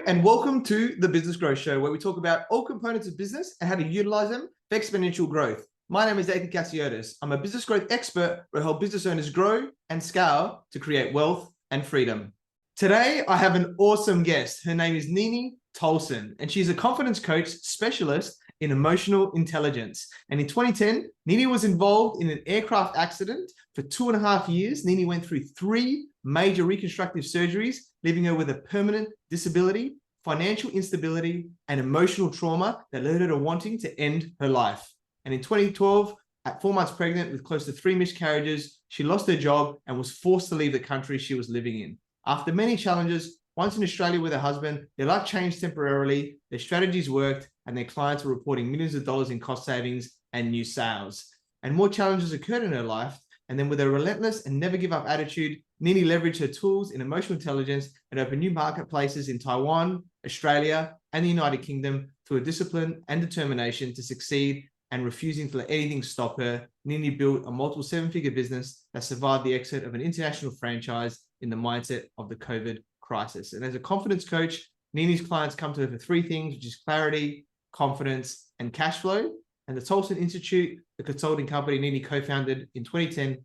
and welcome to the Business Growth Show, where we talk about all components of business and how to utilize them for exponential growth. My name is Athin. I'm a business growth expert who help business owners grow and scale to create wealth and freedom. Today, I have an awesome guest. Her name is Nini Tolson, and she's a confidence coach specialist in emotional intelligence. And in 2010, Nini was involved in an aircraft accident for 2.5 years. Nini went through 3 major reconstructive surgeries, leaving her with a permanent disability, financial instability, and emotional trauma that led her to wanting to end her life. And in 2012, at 4 months pregnant with close to 3 miscarriages, she lost her job and was forced to leave the country she was living in. After many challenges, once in Australia with her husband, their life changed temporarily, their strategies worked, and their clients were reporting millions of dollars in cost savings and new sales. And more challenges occurred in her life. And then with a relentless and never give up attitude, Nini leveraged her tools in emotional intelligence and opened new marketplaces in Taiwan, Australia, and the United Kingdom through a discipline and determination to succeed and refusing to let anything stop her. Nini built a multiple 7-figure business that survived the exit of an international franchise in the mindset of the COVID crisis. And as a confidence coach, Nini's clients come to her for 3 things, which is clarity, confidence, and cash flow. And the Tolson Institute, the consulting company Nini co-founded in 2010,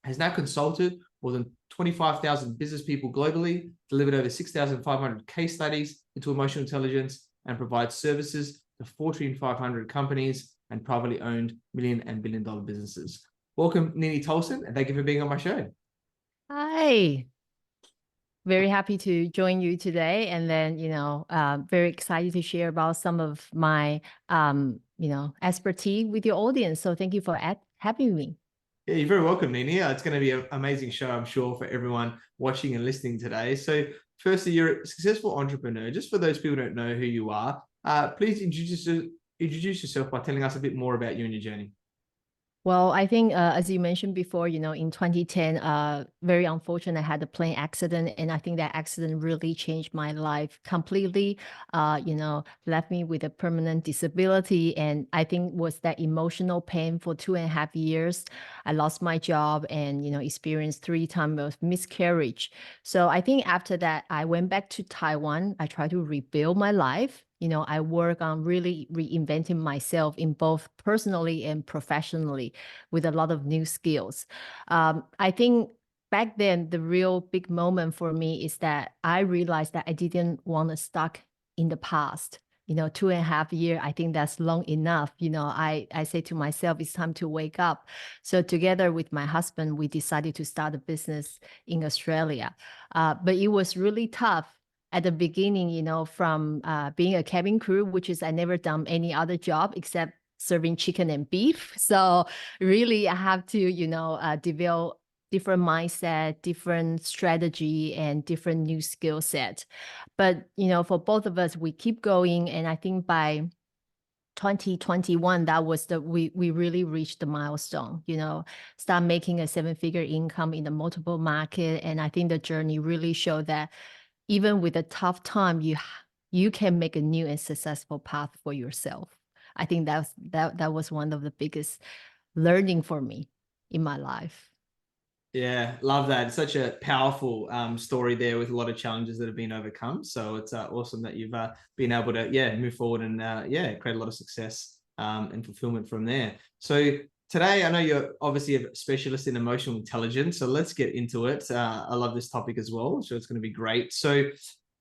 has now consulted more than 25,000 business people globally, delivered over 6,500 case studies into emotional intelligence, and provides services to Fortune 500 companies and privately owned million and billion-dollar businesses. Welcome, Nini Tolson, and thank you for being on my show. Hi. Very happy to join you today. And then, very excited to share about some of my, expertise with your audience. So thank you for having me. Yeah, you're very welcome, Nini. It's going to be an amazing show, I'm sure, for everyone watching and listening today. So firstly, you're a successful entrepreneur. Just for those people who don't know who you are, please introduce yourself by telling us a bit more about you and your journey. Well, I think, as you mentioned before, in 2010, very unfortunate, I had a plane accident. And I think that accident really changed my life completely, left me with a permanent disability. And I think was that emotional pain for 2.5 years. I lost my job and, experienced 3 times of miscarriage. So I think after that, I went back to Taiwan. I tried to rebuild my life. I work on really reinventing myself in both personally and professionally with a lot of new skills. I think back then, the real big moment for me is that I realized that I didn't want to stuck in the past. 2.5 years, I think that's long enough. I say to myself, it's time to wake up. So together with my husband, we decided to start a business in Australia. But it was really tough at the beginning, from being a cabin crew, which is I never done any other job except serving chicken and beef. So really I have to, develop different mindset, different strategy, and different new skill set. But, for both of us, we keep going. And I think by 2021, that was we really reached the milestone, start making a 7-figure income in the multiple market. And I think the journey really showed that even with a tough time, you can make a new and successful path for yourself. I think that was one of the biggest learning for me in my life. Yeah, love that. It's such a powerful story there with a lot of challenges that have been overcome. So it's awesome that you've been able to move forward and create a lot of success and fulfillment from there. So today, I know you're obviously a specialist in emotional intelligence, so let's get into it. I love this topic as well, so it's going to be great. So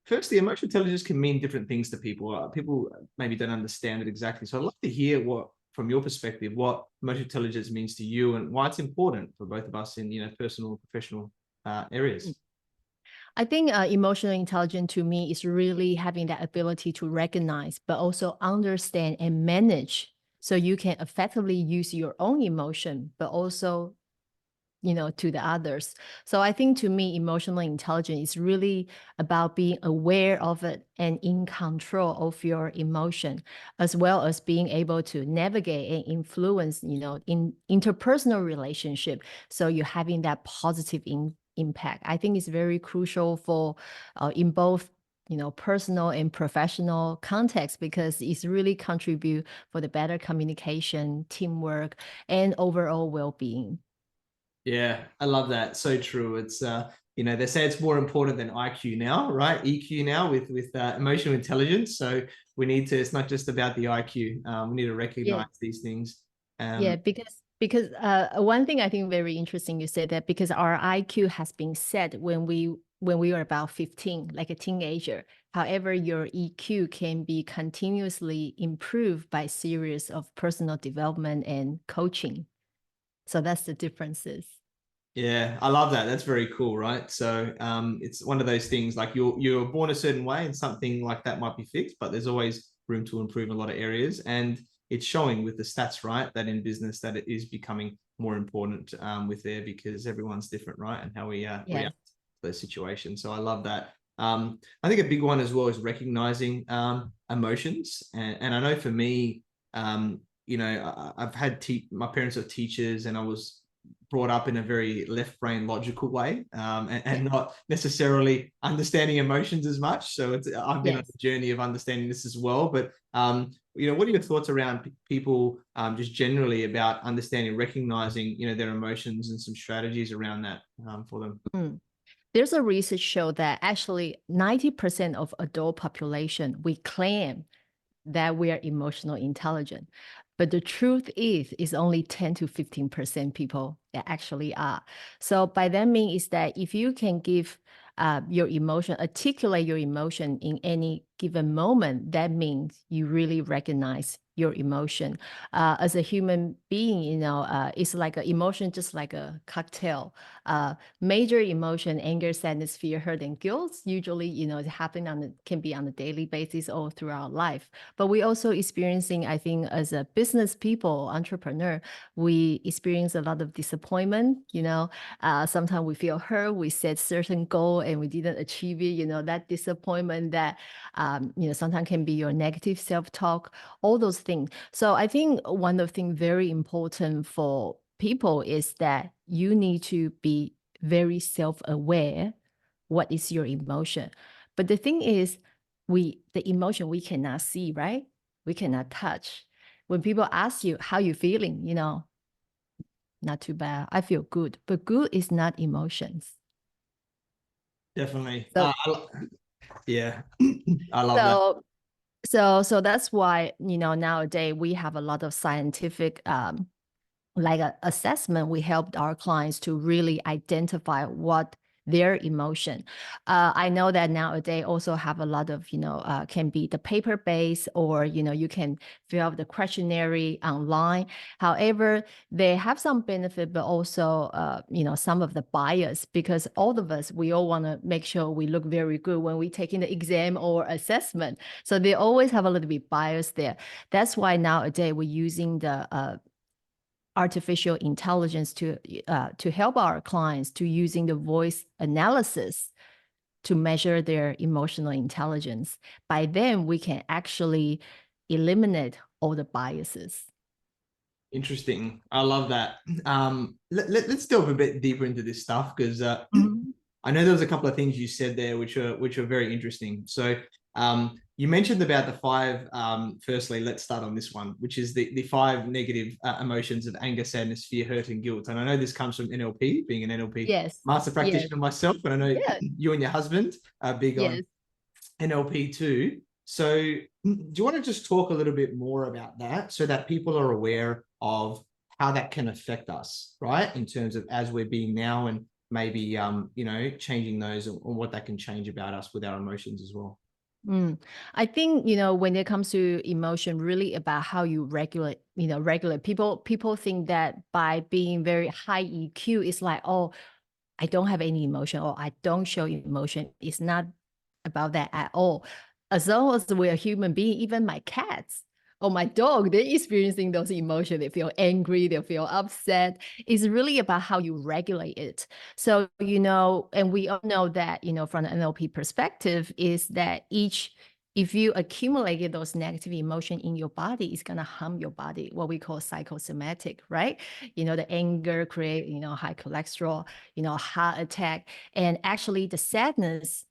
firstly, emotional intelligence can mean different things to people. People maybe don't understand it exactly. So I'd love to hear from your perspective, what emotional intelligence means to you and why it's important for both of us in personal and professional areas. I think emotional intelligence to me is really having that ability to recognize, but also understand and manage, so you can effectively use your own emotion, but also, to the others. So I think to me, emotional intelligence is really about being aware of it and in control of your emotion, as well as being able to navigate and influence, in interpersonal relationship. So you're having that positive impact. I think it's very crucial for in both personal and professional context, because it's really contribute for the better communication, teamwork, and overall well-being. Yeah, I love that. So true. It's you know, they say it's more important than IQ now, right? EQ now with emotional intelligence. So we need to, it's not just about the IQ. We need to recognize these things. Yeah, because one thing I think very interesting you said that, because our IQ has been set when we were about 15, like a teenager. However, your EQ can be continuously improved by series of personal development and coaching. So that's the differences. Yeah, I love that. That's very cool, right? So it's one of those things like you're born a certain way and something like that might be fixed, but there's always room to improve in a lot of areas. And it's showing with the stats, right, that in business that it is becoming more important with there, because everyone's different, right? And how we react to those situations. So I love that. I think a big one as well is recognizing emotions. And I know for me, you know, I've had my parents are teachers, and I was brought up in a very left brain logical way, and not necessarily understanding emotions as much. So I've been on a journey of understanding this as well. But you know, what are your thoughts around people just generally about understanding, recognizing, you know, their emotions, and some strategies around that for them? There's a research show that actually 90% of adult population, we claim that we are emotional intelligent. But the truth is only 10 to 15% people that actually are. So by that mean is that if you can give your emotion, articulate your emotion in any given moment, that means you really recognize your emotion. As a human being, you know, it's like an emotion, just like a cocktail. Major emotion, anger, sadness, fear, hurt, and guilt, usually, you know, it can be on a daily basis all throughout life. But we also experiencing, I think, as a business people, entrepreneur, we experience a lot of disappointment. You know, sometimes we feel hurt. We set certain goal and we didn't achieve it. You know, that disappointment that, you know, sometimes can be your negative self-talk, all those things. So I think one of the things very important for people is that you need to be very self-aware. What is your emotion? But the thing is, the emotion we cannot see, right? We cannot touch. When people ask you how you feeling, you know, not too bad, I feel good. But good is not emotions. Definitely. So Yeah, I love that. So that's why, you know, nowadays we have a lot of scientific like a assessment. We helped our clients to really identify what their emotion. I know that nowadays also have a lot of, you know, can be the paper based, or, you know, you can fill out the questionnaire online. However, they have some benefit, but also, you know, some of the bias, because all of us, we all want to make sure we look very good when we taking the exam or assessment. So they always have a little bit bias there. That's why nowadays we're using the artificial intelligence to help our clients to using the voice analysis to measure their emotional intelligence. By then, we can actually eliminate all the biases. Interesting. I love that. Let's delve a bit deeper into this stuff, because I know there was a couple of things you said there which are very interesting. So you mentioned about the five. Firstly, let's start on this one, which is the five negative emotions of anger, sadness, fear, hurt, and guilt. And I know this comes from NLP, being an NLP master practitioner myself, and I know you and your husband are big on NLP too. So do you want to just talk a little bit more about that, so that people are aware of how that can affect us, right? In terms of as we're being now, and maybe, you know, changing those, or what that can change about us with our emotions as well. I think, you know, when it comes to emotion, really about how you regulate, you know, regulate people think that by being very high EQ, it's like, oh, I don't have any emotion, or I don't show emotion. It's not about that at all. As long as we're a human being, even my cats or my dog, they're experiencing those emotions. They feel angry, they feel upset. It's really about how you regulate it. So, you know, and we all know that, you know, from the NLP perspective, is that if you accumulated those negative emotion in your body, it's going to harm your body, what we call psychosomatic, right? You know, the anger create, you know, high cholesterol, you know, heart attack. And actually the sadness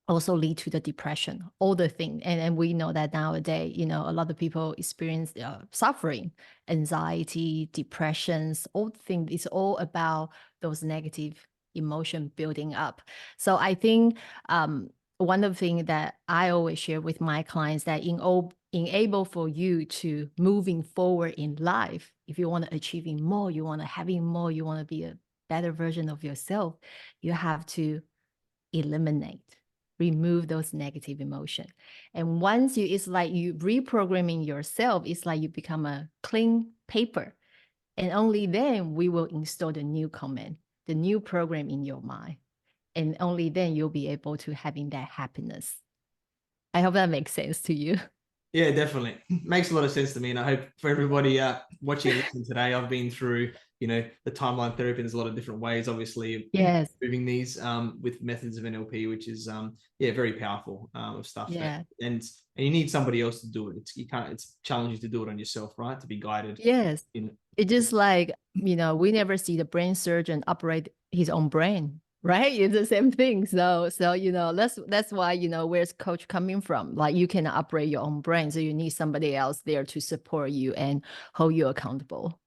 also lead to the depression, all the thing. And we know that nowadays, you know, a lot of people experience suffering, anxiety, depressions, all the things. It's all about those negative emotion building up. So I think one of the things that I always share with my clients that enable for you to moving forward in life, if you want to achieving more, you want to having more, you want to be a better version of yourself, you have to remove those negative emotion. And once it's like you reprogramming yourself, it's like you become a clean paper. And only then we will install the new command, the new program in your mind. And only then you'll be able to having that happiness. I hope that makes sense to you. Yeah, definitely. Makes a lot of sense to me. And I hope for everybody watching and listening today, I've been through, the timeline therapy. There's a lot of different ways, obviously, Yes. moving these with methods of NLP, which is, very powerful of stuff. Yeah. And you need somebody else to do it. It's challenging to do it on yourself, right? To be guided. Yes. It's just like, we never see the brain surgeon operate his own brain. Right? It's the same thing. So that's why, where's coach coming from? Like you can operate your own brain. So you need somebody else there to support you and hold you accountable.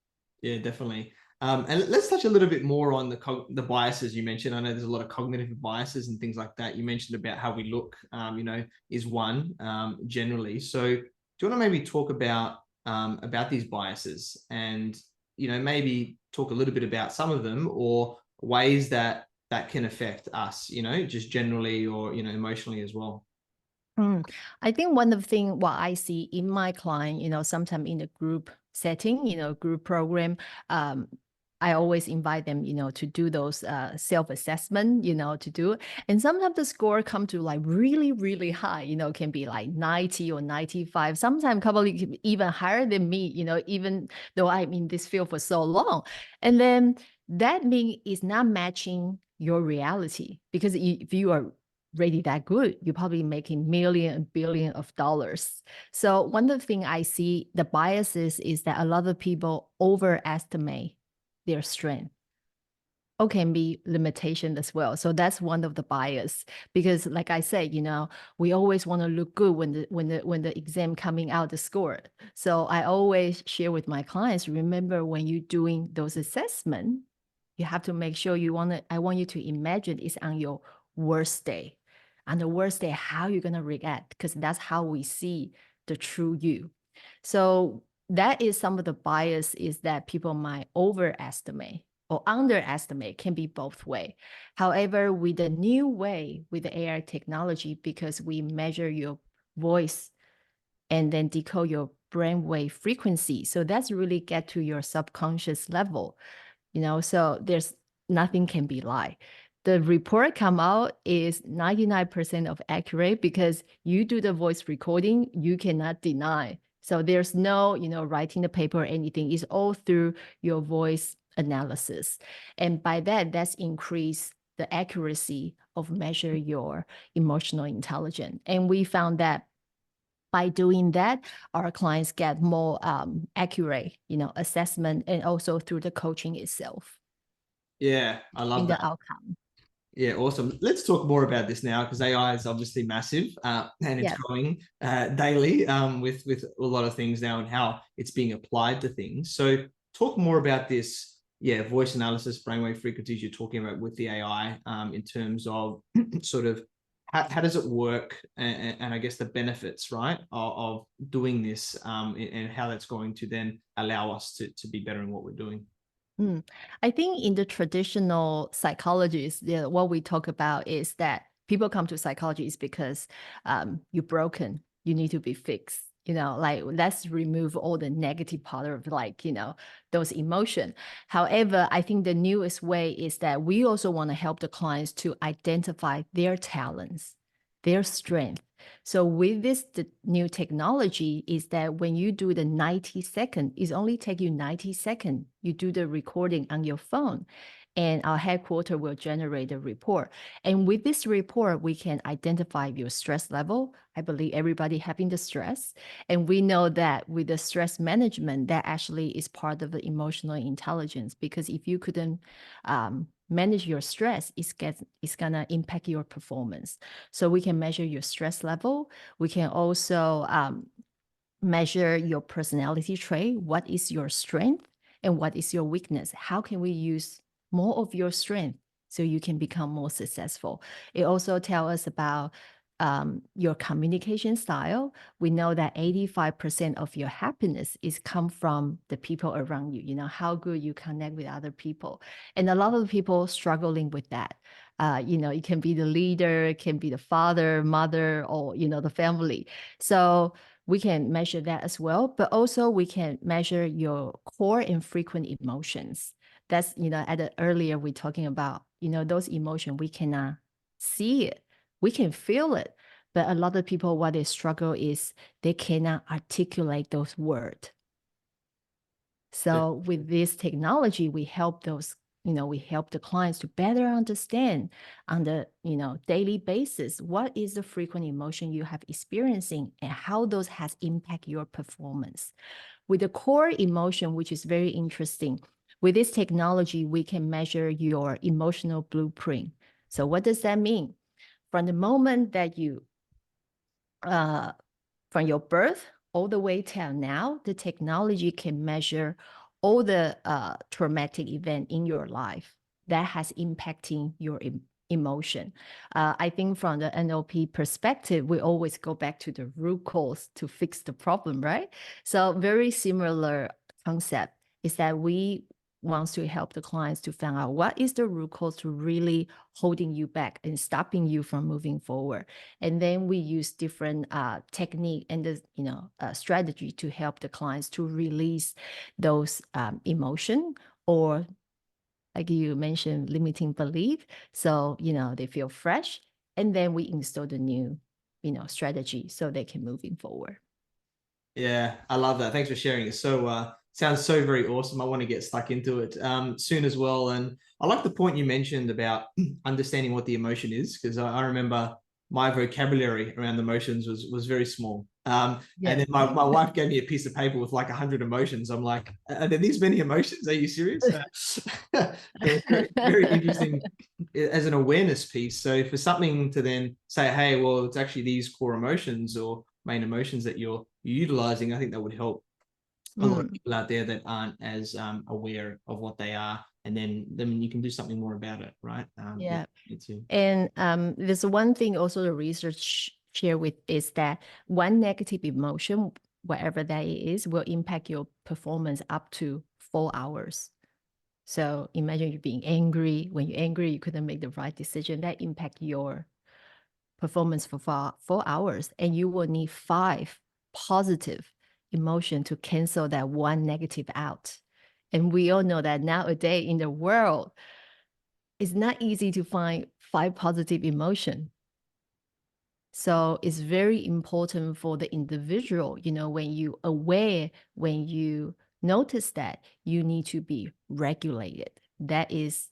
Yeah, definitely. And let's touch a little bit more on the biases you mentioned. I know there's a lot of cognitive biases and things like that. You mentioned about how we look, is one generally. So do you want to maybe talk about these biases and, maybe talk a little bit about some of them or ways that can affect us, just generally or, emotionally as well? I think one of the things what I see in my client, sometimes in the group setting, group program, I always invite them, to do those self-assessment, to do. And sometimes the score come to like really, really high, can be like 90 or 95. Sometimes couple even higher than me, even though I'm in this field for so long. And then that means it's not matching your reality because if you are really that good, you're probably making million and billion of dollars. So one of the things I see the biases is that a lot of people overestimate their strength. Or can be limitation as well. So that's one of the bias because like I said, we always want to look good when the exam coming out the score. So I always share with my clients, remember when you're doing those assessment, you have to make sure I want you to imagine it's on your worst day. On the worst day, how you're going to react, because that's how we see the true you. So that is some of the bias is that people might overestimate or underestimate, can be both way. However, with the new way, with the AI technology, because we measure your voice and then decode your brainwave frequency. So that's really get to your subconscious level, so there's nothing can be lie. The report come out is 99% of accurate because you do the voice recording, you cannot deny. So there's no, writing the paper or anything. It's all through your voice analysis. And by that's increase the accuracy of measure your emotional intelligence. And we found that by doing that, our clients get more accurate, assessment and also through the coaching itself. Yeah, I love in that. the outcome. Yeah, awesome. Let's talk more about this now because AI is obviously massive and it's growing daily with a lot of things now and how it's being applied to things. So talk more about this, voice analysis, brainwave frequencies you're talking about with the AI in terms of sort of how does it work and I guess the benefits, right, of doing this and how that's going to then allow us to be better in what we're doing. I think in the traditional psychologies, what we talk about is that people come to psychology is because you're broken, you need to be fixed. Like let's remove all the negative part of those emotions. However, I think the newest way is that we also want to help the clients to identify their talents, their strength. So with the new technology is that when you do the 90 second, it only take you 90 seconds. You do the recording on your phone and our headquarters will generate a report. And with this report, we can identify your stress level. I believe everybody having the stress. And we know that with the stress management, that actually is part of the emotional intelligence, because if you couldn't manage your stress, it's gonna impact your performance. So we can measure your stress level. We can also measure your personality trait. What is your strength and what is your weakness? How can we use more of your strength so you can become more successful. It also tells us about your communication style. We know that 85% of your happiness is come from the people around you, you know, how good you connect with other people. And a lot of people struggling with that. You know, it can be the leader, it can be the father, mother, or, you know, the family. So we can measure that as well, but also we can measure your core and frequent emotions. That's, you know, earlier we're talking about, you know, those emotions, we cannot see it. We can feel it, but a lot of people, what they struggle is they cannot articulate those words. So with this technology, we help those, you know, we help the clients to better understand on the, you know, daily basis, what is the frequent emotion you have experiencing and how those has impact your performance. With the core emotion, which is very interesting, with this technology, we can measure your emotional blueprint. So what does that mean? From the moment that you, from your birth all the way till now, the technology can measure all the traumatic event in your life that has impacting your emotion. I think from the NLP perspective, we always go back to the root cause to fix the problem, right? So very similar concept is that we wants to help the clients to find out what is the root cause to really holding you back and stopping you from moving forward. And then we use different technique and the, you know, strategy to help the clients to release those emotion, or like you mentioned, limiting belief. So, you know, they feel fresh, and then we install the new, you know, strategy so they can moving forward. Yeah, I love that. Thanks for sharing it. So sounds so very awesome. I want to get stuck into it soon as well. And I like the point you mentioned about understanding what the emotion is, because I remember my vocabulary around emotions was very small. And then my wife gave me a piece of paper with like 100 emotions. I'm like, are there these many emotions? Are you serious? Very, very interesting as an awareness piece. So for something to then say, hey, well, it's actually these core emotions or main emotions that you're utilizing, I think that would help a lot of people out there that aren't as aware of what they are, and then you can do something more about it, right? Yeah. Yeah, and there's one thing also the research share with is that one negative emotion, whatever that is, will impact your performance up to 4 hours. So imagine you being angry. When you're angry, you couldn't make the right decision. That impact your performance for 4 hours, and you will need 5 positive emotion to cancel that one negative out. And we all know that nowadays in the world, it's not easy to find 5 positive emotion. So it's very important for the individual, you know, when you aware, when you notice that, you need to be regulated. That is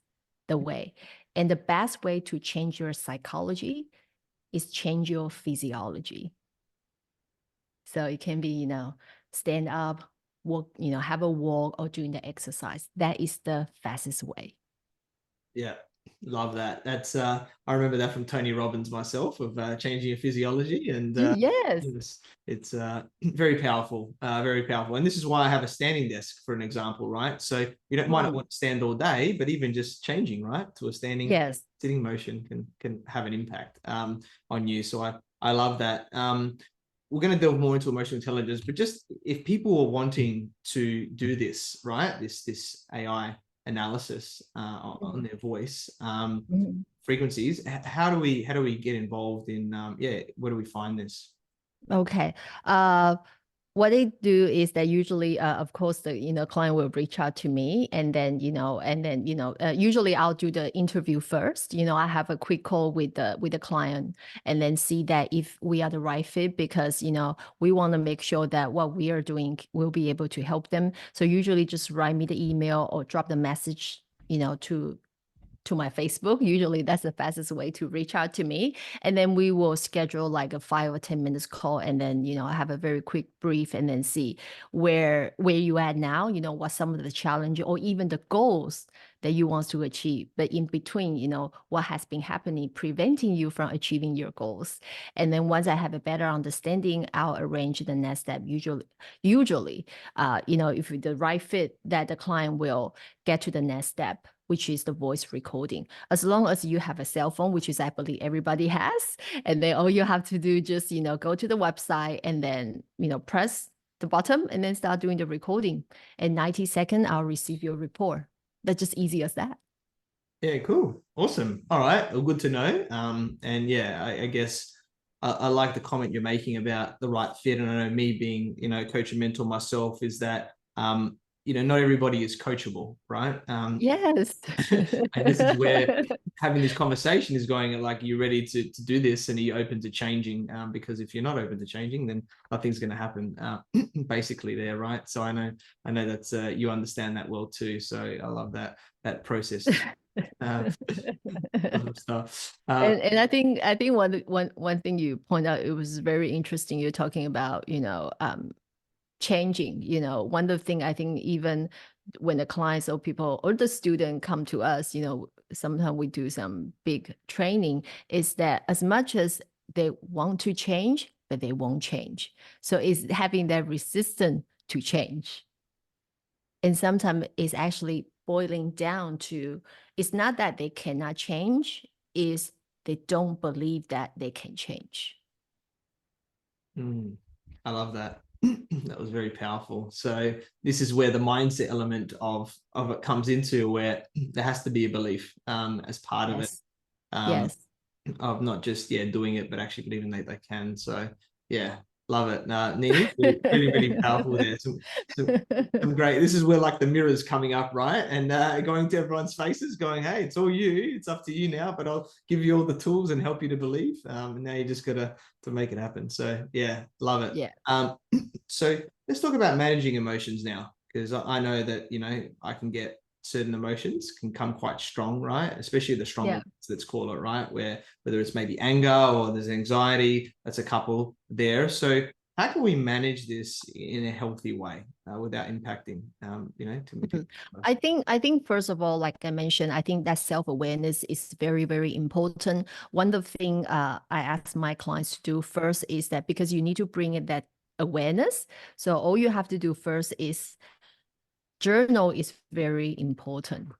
the way. And the best way to change your psychology is change your physiology. So it can be, you know, stand up, walk, you know, have a walk or doing the exercise. That is the fastest way. Yeah, love that. That's I remember that from Tony Robbins myself, of changing your physiology, and Yes. it's very powerful, very powerful. And this is why I have a standing desk, for an example, right? So you don't might not want to stand all day, but even just changing, right, to a standing Yes. sitting motion can have an impact on you. So I love that. We're going to delve more into emotional intelligence, but just if people are wanting to do this, right, this AI analysis on their voice frequencies, how do we get involved in where do we find this? Okay. What they do is that usually, of course, the, you know, client will reach out to me, and then, you know, usually I'll do the interview first. You know, I have a quick call with the client, and then see that if we are the right fit, because, you know, we want to make sure that what we are doing will be able to help them. So usually just write me the email or drop the message, you know, to my Facebook. Usually that's the fastest way to reach out to me. And then we will schedule like a 5 or 10 minutes call. And then, you know, I have a very quick brief, and then see where you at now, you know, what some of the challenge or even the goals that you want to achieve. But in between, you know, what has been happening, preventing you from achieving your goals. And then once I have a better understanding, I'll arrange the next step. Usually, you know, if the right fit, that the client will get to the next step. which is the voice recording. As long as you have a cell phone, which is I believe everybody has, and then all you have to do just, go to the website and then, press the button and then start doing the recording. In 90 seconds, I'll receive your report. That's just easy as that. Yeah, cool. Awesome. All right. Well, good to know. And yeah, I guess I like the comment you're making about the right fit. And I know me being, coach and mentor myself is that, not everybody is coachable, right? Yes. And this is where having this conversation is going, like, are you ready to do this? And are you open to changing? Because if you're not open to changing, then nothing's going to happen basically there, right? So I know that you understand that well too. So I love that process. Stuff. And I think one thing you point out, it was very interesting. You're talking about, changing, one of the things I think even when the clients or people or the student come to us, sometimes we do some big training, is that as much as they want to change, but they won't change. So it's having that resistance to change. And sometimes it's actually boiling down to, it's not that they cannot change, is they don't believe that they can change. I love that. That was very powerful. So this is where the mindset element of it comes into, where there has to be a belief as part of it. Yes. Of not just doing it, but actually believing that they can. So yeah, love it. Nini, really powerful there. Some great. This is where like the mirror's coming up, right? And going to everyone's faces, going, "Hey, it's all you. It's up to you now." But I'll give you all the tools and help you to believe. And now you just gotta to make it happen. So yeah, love it. Yeah. So let's talk about managing emotions now, because I know that I can get certain emotions can come quite strong, right? Especially the strong ones, let's call it, right? Whether it's maybe anger or there's anxiety, that's a couple there. So how can we manage this in a healthy way without impacting, I think first of all, like I mentioned, I think that self-awareness is very, very important. One of the things I ask my clients to do first is that, because you need to bring in that awareness. So all you have to do first is journal is very important.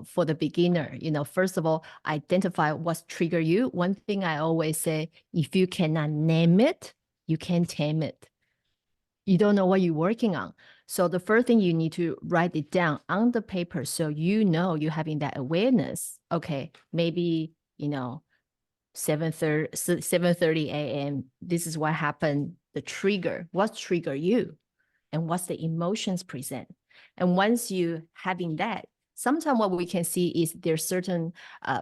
For the beginner, first of all, identify what's trigger you. One thing I always say, if you cannot name it, you can't tame it. You don't know what you're working on. So the first thing, you need to write it down on the paper, so you're having that awareness. Okay, maybe 7:30 a.m. This is what happened. The trigger. What trigger you, and what's the emotions present? And once you having that, sometimes what we can see is there's certain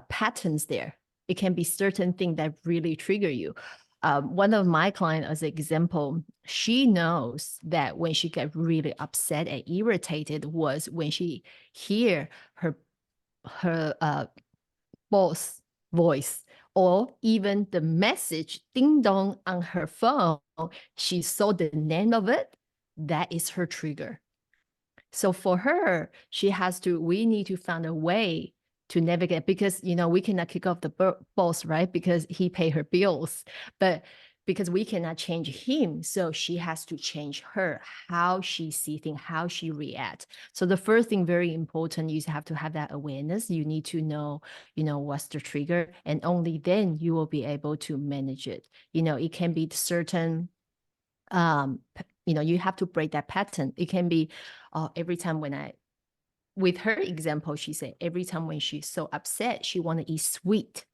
patterns there. It can be certain things that really trigger you. One of my clients, as an example, she knows that when she get really upset and irritated was when she hear her boss voice, or even the message ding dong on her phone. She saw the name of it. That is her trigger. So for her, we need to find a way to navigate, because, we cannot kick off the boss, right? Because he pay her bills, but because we cannot change him. So she has to change her, how she see things, how she react. So the first thing, very important, you have to have that awareness. You need to know, what's the trigger, and only then you will be able to manage it. It can be certain, you have to break that pattern. It can be every time with her example, she said every time when she's so upset, she want to eat sweet,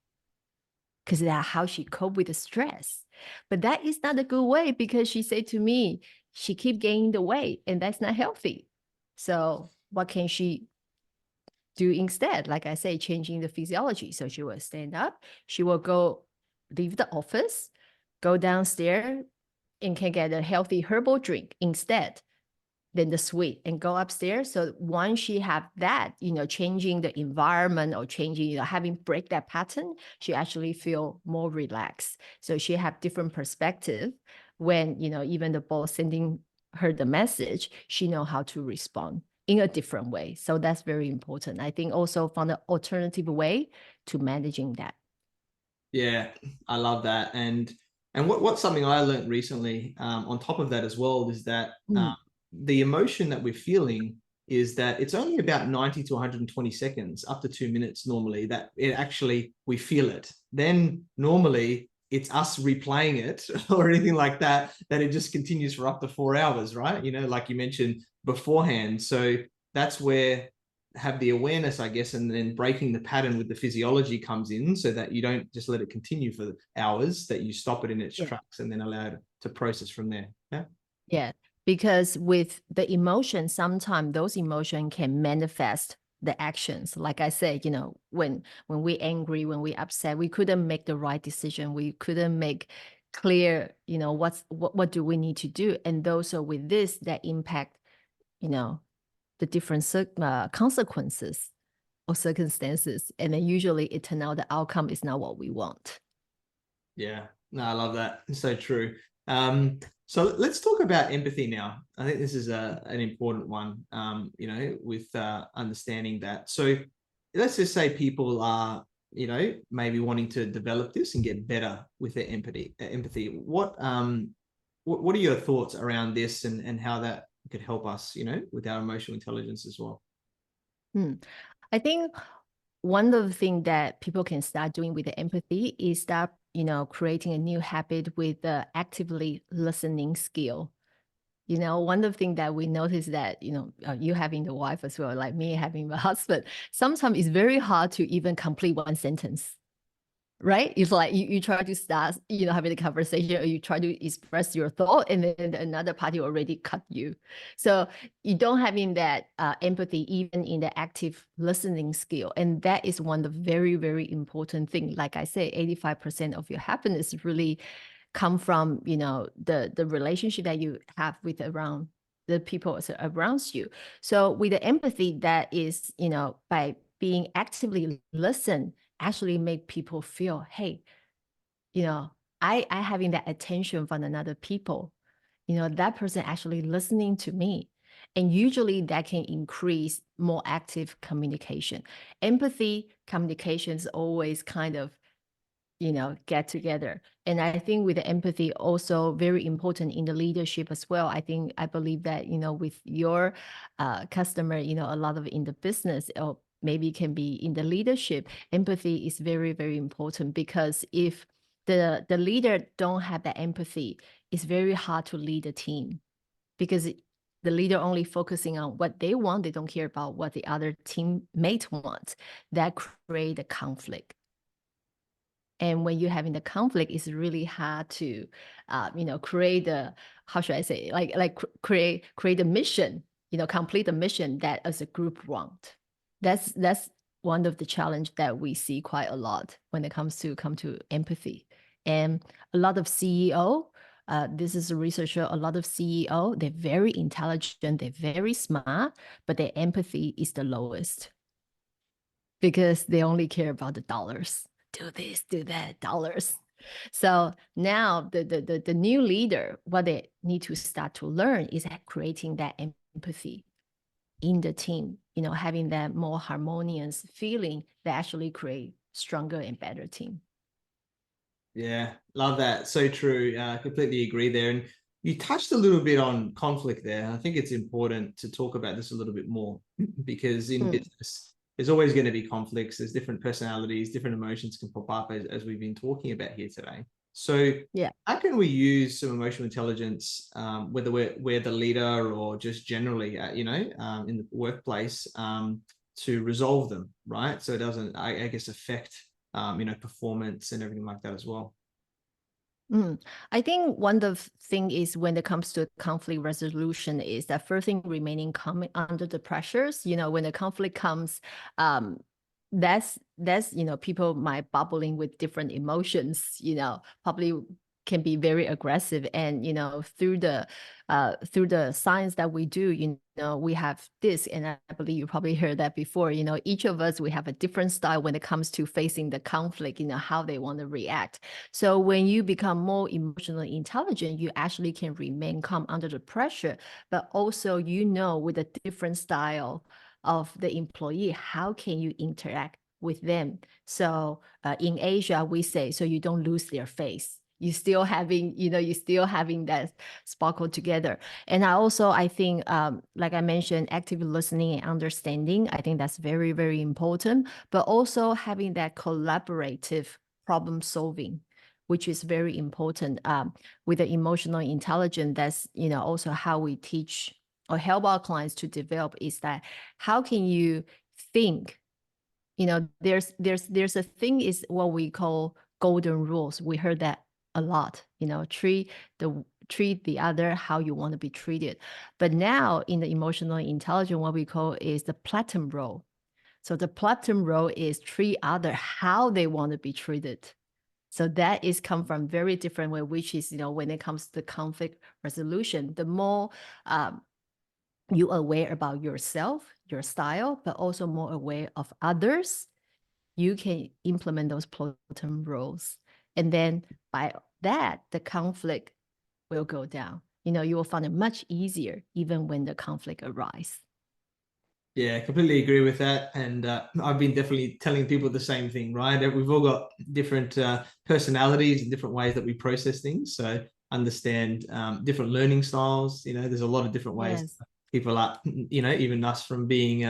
because that's how she cope with the stress. But that is not a good way, because she said to me, she keep gaining the weight, and that's not healthy. So what can she do instead? Like I say, changing the physiology. So she will stand up, she will leave the office, go downstairs, and can get a healthy herbal drink instead than the sweet, and go upstairs. So once she have that, changing the environment, or changing, having break that pattern, she actually feel more relaxed. So she have different perspective when, even the boss sending her the message, she know how to respond in a different way. So that's very important. I think also found an alternative way to managing that. Yeah, I love that. And what's something I learned recently on top of that as well is that the emotion that we're feeling is that it's only about 90 to 120 seconds, up to 2 minutes normally, that it actually, we feel it. Then normally it's us replaying it or anything like that, that it just continues for up to 4 hours, right? You know, like you mentioned beforehand. So that's where have the awareness, I guess, and then breaking the pattern with the physiology comes in, so that you don't just let it continue for hours, that you stop it in its tracks and then allow it to process from there. Yeah. Yeah. Because with the emotion, sometimes those emotions can manifest the actions. Like I said, you know, when we're angry, when we're upset, we couldn't make the right decision. We couldn't make clear, you know, what do we need to do. And those are with this that impact, you know, the different consequences or circumstances. And then usually it turns out the outcome is not what we want. Yeah, no, I love that. It's so true. So let's talk about empathy now. I think this is an important one, you know, with understanding that. So let's just say people are, you know, maybe wanting to develop this and get better with their empathy. What are your thoughts around this, and how that could help us, you know, with our emotional intelligence as well? I think one of the things that people can start doing with the empathy is that, you know, creating a new habit with the actively listening skill. You know, one of the things that we notice that, you know, you having the wife as well, like me having the husband, sometimes it's very hard to even complete one sentence. Right? It's like you try to start, you know, having a conversation, or you try to express your thought, and then another party already cut you. So you don't having that empathy even in the active listening skill. And that is one of the very, very important thing. Like I say, 85% of your happiness really come from, you know, the relationship that you have with around the people around you. So with the empathy, that is, you know, by being actively listen, actually make people feel, hey, you know, I having that attention from another people, you know, that person actually listening to me. And usually that can increase more active communication. Empathy communication is always kind of, you know, get together. And I think with the empathy also very important in the leadership as well. I believe that, you know, with your customer, you know, a lot of in the business, or maybe can be in the leadership, empathy is very, very important, because if the leader don't have that empathy, it's very hard to lead a team, because the leader only focusing on what they want. They don't care about what the other teammate wants. That create a conflict. And when you're having the conflict, it's really hard to, you know, create the, how should I say, create a mission, you know, complete the mission that as a group want. That's one of the challenge that we see quite a lot when it comes to empathy. And a lot of CEO, this is a researcher, a lot of CEO, they're very intelligent, they're very smart, but their empathy is the lowest, because they only care about the dollars. Do this, do that, dollars. So now the new leader, what they need to start to learn is that creating that empathy in the team, you know, having that more harmonious feeling that actually create stronger and better team. Yeah, love that. So true. Completely agree there. And you touched a little bit on conflict there. I think it's important to talk about this a little bit more, because in business, there's always going to be conflicts. There's different personalities, different emotions can pop up, as we've been talking about here today. So yeah, how can we use some emotional intelligence, whether we're the leader or just generally, you know, in the workplace, to resolve them, right? So it doesn't, I guess, affect you know, performance and everything like that as well. I think one of the thing is, when it comes to conflict resolution, is that first thing, remaining calm under the pressures. You know, when the conflict comes, that's you know, people might bubbling with different emotions. You know, probably can be very aggressive, and you know, through the science that we do, you know, we have this, and I believe you probably heard that before. You know, each of us, we have a different style when it comes to facing the conflict. You know, how they want to react. So when you become more emotionally intelligent, you actually can remain calm under the pressure, but also, you know, with a different style of the employee, how can you interact with them? So in Asia, we say, so you don't lose their face. you still having, you still having that sparkle together. And I think, like I mentioned, active listening and understanding, I think that's very, very important, but also having that collaborative problem solving, which is very important. With the emotional intelligence, that's, also how we teach or help our clients to develop, is that how can you think, there's a thing is what we call golden rules. We heard that a lot, treat the other how you want to be treated. But now in the emotional intelligence, what we call is the platinum rule. So the platinum rule is treat other how they want to be treated. So that is come from very different way, which is, when it comes to conflict resolution, the more you aware about yourself, your style, but also more aware of others, you can implement those platinum rules. And then by that, the conflict will go down. You will find it much easier even when the conflict arises. Yeah, completely agree with that. And I've been definitely telling people the same thing, right? That we've all got different personalities and different ways that we process things. So understand different learning styles. There's a lot of different ways Yes. people are, even us from being,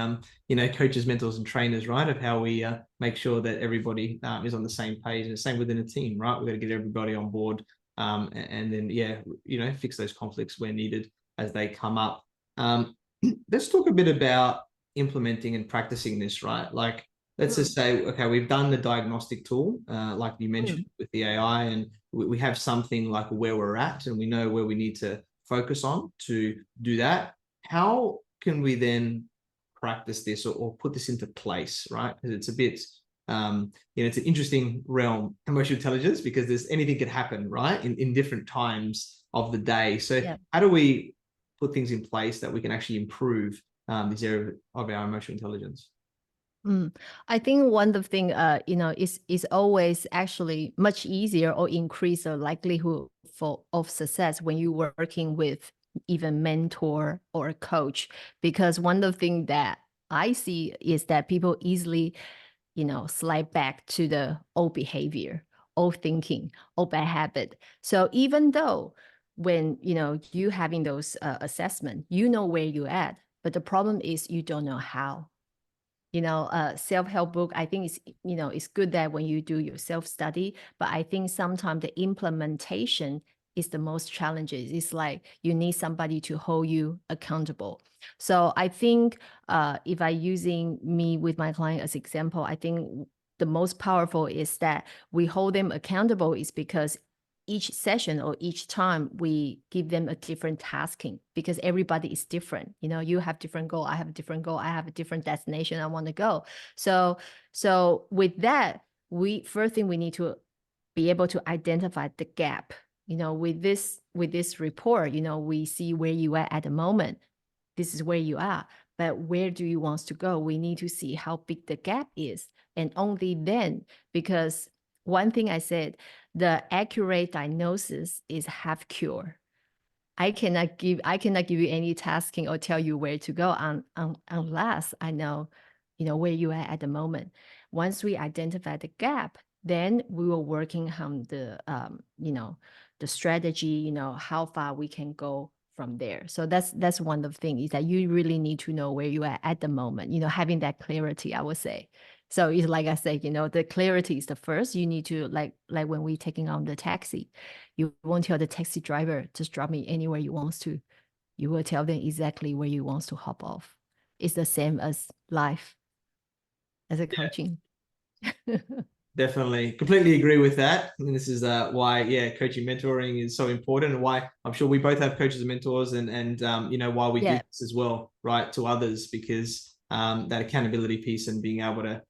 coaches, mentors, and trainers, right? Of how we make sure that everybody is on the same page, and the same within a team, right? We've got to get everybody on board, and then, fix those conflicts where needed as they come up. Let's talk a bit about implementing and practicing this, right? Like, let's just say, okay, we've done the diagnostic tool, like you mentioned with the AI, and we have something like where we're at, and we know where we need to focus on to do that. How can we then practice this or put this into place, right? Because it's a bit, it's an interesting realm, emotional intelligence, because there's anything could happen, right? In different times of the day. So how do we put things in place that we can actually improve this area of our emotional intelligence? I think one of the thing, is always actually much easier or increase the likelihood of success when you're working with even mentor or a coach. Because one of the things that I see is that people easily, slide back to the old behavior, old thinking, old bad habit. So even though when, you having those assessment, where you're at, but the problem is you don't know how. Self-help book, I think it's good that when you do your self-study, but I think sometimes the implementation is the most challenging. It's like you need somebody to hold you accountable. So I think if I using me with my client as example, I think the most powerful is that we hold them accountable is because each session or each time we give them a different tasking, because everybody is different. You have different goal, I have a different goal, I have a different destination I want to go. So with that, first thing we need to be able to identify the gap. With this report, we see where you are at the moment. This is where you are, but where do you want to go? We need to see how big the gap is. And only then, because one thing I said, the accurate diagnosis is half cure. I cannot give you any tasking or tell you where to go unless I know, where you are at the moment. Once we identify the gap, then we will working on the, the strategy, how far we can go from there. So that's one of the things, is that you really need to know where you are at the moment, having that clarity, I would say. So it's like I said, the clarity is the first. You need to, like when we taking on the taxi, you won't tell the taxi driver, just drop me anywhere you want to. You will tell them exactly where you want to hop off. It's the same as life, as a coaching. Definitely, completely agree with that. And this is why, coaching, mentoring is so important, and why I'm sure we both have coaches and mentors, and why we do this as well, right, to others, because that accountability piece and being able to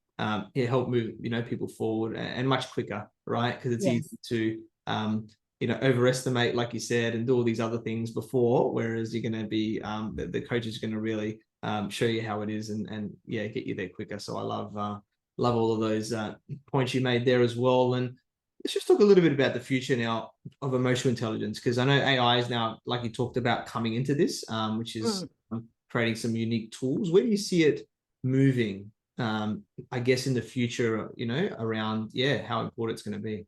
help move people forward and much quicker, right? Because it's easy to overestimate, like you said, and do all these other things before, whereas you're going to be the coach is going to really show you how it is, and get you there quicker. So I love all of those points you made there as well. And let's just talk a little bit about the future now of emotional intelligence, because I know AI is now, like you talked about, coming into this, which is creating some unique tools. Where do you see it moving, I guess, in the future, around, how important it's going to be?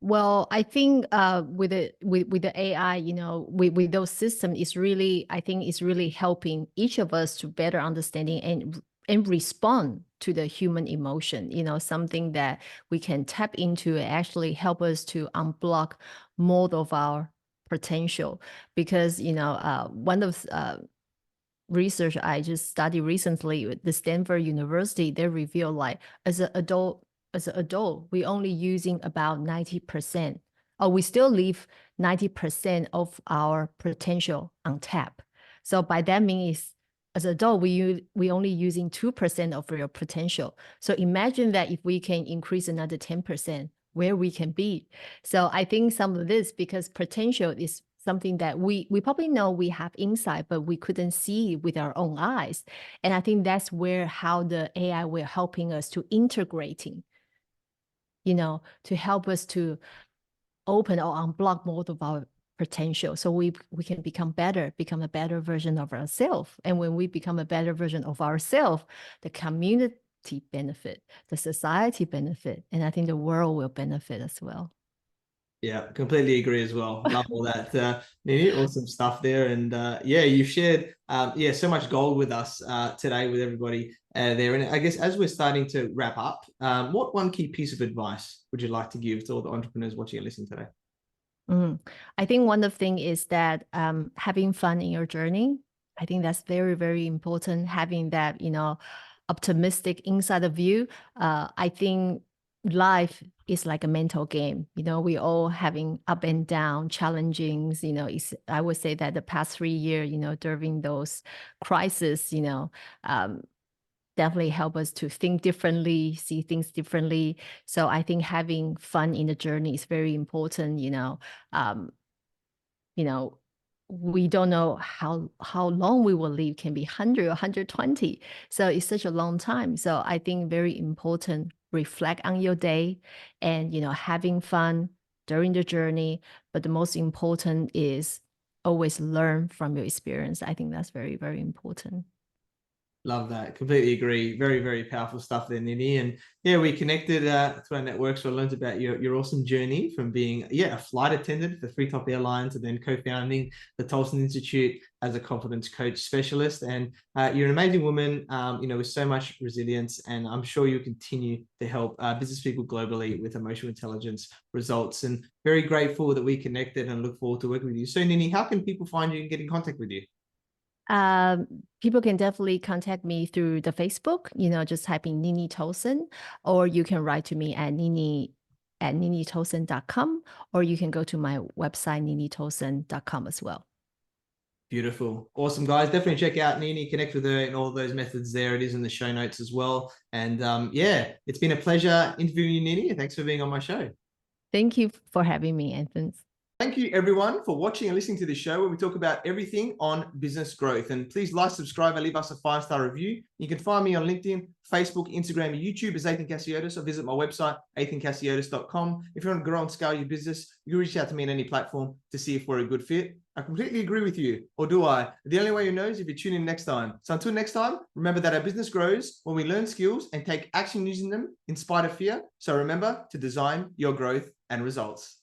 Well, I think with the AI, with those systems, it's really, I think it's really helping each of us to better understanding and respond to the human emotion. Something that we can tap into and actually help us to unblock more of our potential. Because one of research I just studied recently with the Stanford University, they reveal like as an adult, we only using about 90%, or we still leave 90% of our potential untapped. So by that means, as an adult, we only using 2% of your potential. So imagine that if we can increase another 10%, where we can be. So I think some of this, because potential is something that we probably know we have inside, but we couldn't see with our own eyes. And I think that's where how the AI will helping us to integrating, to help us to open or unblock more of our potential. So we can become a better version of ourselves. And when we become a better version of ourselves, the community benefit, the society benefit, and I think the world will benefit as well. Yeah, completely agree as well. Love all that, Nini. Awesome stuff there. And yeah, you've shared so much gold with us today with everybody there. And I guess as we're starting to wrap up, what one key piece of advice would you like to give to all the entrepreneurs watching and listening today? I think one of the things is that having fun in your journey. I think that's very, very important. Having that, optimistic inside of you. I think life is like a mental game. We all having up and down challengings. I would say that the past 3 years, during those crises, definitely help us to think differently, see things differently. So I think having fun in the journey is very important. Um, we don't know how long we will live, can be 100 or 120. So it's such a long time. So I think very important, reflect on your day and, having fun during the journey. But the most important is always learn from your experience. I think that's very, very important. Love that. Completely agree. Very, very powerful stuff there, Nini. And yeah, we connected through our network. So I learned about your awesome journey from being, a flight attendant for 3 top airlines and then co-founding the Tolson Institute as a confidence coach specialist. And you're an amazing woman, with so much resilience. And I'm sure you'll continue to help business people globally with emotional intelligence results. And very grateful that we connected and look forward to working with you. So Nini, how can people find you and get in contact with you? People can definitely contact me through the Facebook, just type in Nini Tolson, or you can write to me at ninitolson.com, or you can go to my website, ninitolson.com as well. Beautiful. Awesome, guys. Definitely check out Nini, connect with her in all those methods there. It is in the show notes as well. And it's been a pleasure interviewing you, Nini. Thanks for being on my show. Thank you for having me, Athin. Thank you, everyone, for watching and listening to this show where we talk about everything on business growth. And please like, subscribe, and leave us a 5-star review. You can find me on LinkedIn, Facebook, Instagram, and YouTube as Athin Casiotis, or visit my website, athincasiotis.com. If you want to grow and scale your business, you can reach out to me on any platform to see if we're a good fit. I completely agree with you, or do I? The only way you know is if you tune in next time. So until next time, remember that our business grows when we learn skills and take action using them in spite of fear. So remember to design your growth and results.